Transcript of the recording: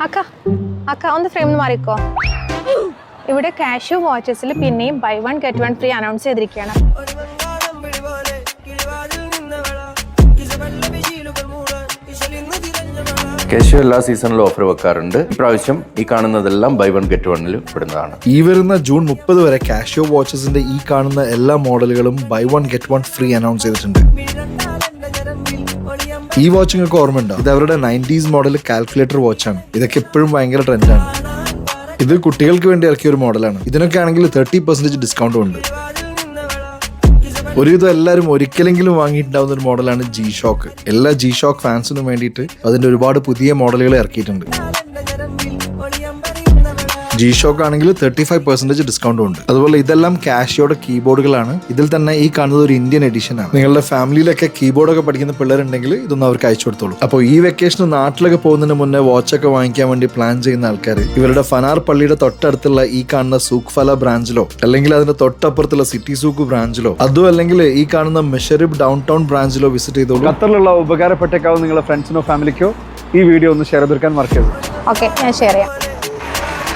അക്ക അക്ക ഒന്ന് ഫ്രെയിം മാറിക്കോ. ഇവിടെ കാഷ്യൂ വാച്ചസിൽ പിന്നെയും ബൈ 1 get 1 ഫ്രീ അനൗൺസ് ചെയ്തിരിക്കുകയാണ്. കാഷ്യൂ എല്ലാ സീസണിലും ഓഫർ വെക്കാറുണ്ട്. ഇപ്രാവശ്യം ഈ കാണുന്നതെല്ലാം ബൈ 1 get 1 പെടുന്നതാണ്. ഈ വരുന്ന ജൂൺ 30 വരെ കാഷ്യൂ വാച്ചസിന്റെ ഈ കാണുന്ന എല്ലാ മോഡലുകളും ബൈ 1 get 1 ഫ്രീ അനൗൺസ് ചെയ്തിട്ടുണ്ട്. ഈ വാച്ച് നിങ്ങൾക്ക് ഓർമ്മയുണ്ടോ? ഇത് അവരുടെ 90s മോഡൽ കാൽക്കുലേറ്റർ വാച്ചാണ്. ഇതൊക്കെ എപ്പോഴും ഭയങ്കര ട്രെൻഡാണ്. ഇത് കുട്ടികൾക്ക് വേണ്ടി ഇറക്കിയ ഒരു മോഡലാണ്. ഇതിനൊക്കെ ആണെങ്കിൽ 30% ഡിസ്കൗണ്ടും ഉണ്ട്. ഒരുവിധം എല്ലാവരും ഒരിക്കലെങ്കിലും വാങ്ങിയിട്ടുണ്ടാവുന്ന ഒരു മോഡലാണ് G-Shock. എല്ലാ G-Shock ഫാൻസിനും വേണ്ടിയിട്ട് അതിന്റെ ഒരുപാട് പുതിയ മോഡലുകൾ ഇറക്കിയിട്ടുണ്ട്. G-Shock ആണെങ്കിൽ 35% ഡിസ്കൗണ്ടും ഉണ്ട്. അതുപോലെ ഇതെല്ലാം കാഷ്യോയുടെ കീബോർഡുകളാണ്. ഇതിൽ തന്നെ ഈ കാണുന്നത് ഒരു ഇന്ത്യൻ എഡിഷൻ ആണ്. നിങ്ങളുടെ ഫാമിലിയിലൊക്കെ കീബോർഡൊക്കെ പഠിക്കുന്ന പിള്ളേരുണ്ടെങ്കിൽ ഇതൊന്നും അവർക്ക് അയച്ചു കൊടുത്തോളൂ. അപ്പോൾ ഈ വെക്കേഷന് നാട്ടിലൊക്കെ പോകുന്നതിന് മുന്നേ വാച്ചൊക്കെ വാങ്ങിക്കാൻ വേണ്ടി പ്ലാൻ ചെയ്യുന്ന ആൾക്കാർ ഇവരുടെ ഫനാർ പള്ളിയുടെ തൊട്ടടുത്തുള്ള ഈ കാണുന്ന സൂഖ്ഫല ബ്രാഞ്ചിലോ അല്ലെങ്കിൽ അതിന്റെ തൊട്ടപ്പുറത്തുള്ള സിറ്റി സൂക്ക് ബ്രാഞ്ചിലോ അതും അല്ലെങ്കിൽ ഈ കാണുന്ന മെഷറിബ് ഡൗൺ ടൗൺ ബ്രാഞ്ചിലോ വിസിറ്റ് ചെയ്തോളൂ. ഖത്തറിലുള്ള ഉപകാരപ്പെട്ടേക്കാവും നിങ്ങളുടെ ഫ്രണ്ട്സിനോ ഫാമിലിക്കോ ഈ വീഡിയോ ഒന്ന് ഷെയർ ചെയ്തെടുക്കാൻ മറക്കരുത്. ഓക്കെ, ഞാൻ ഷെയർ ചെയ്യാം.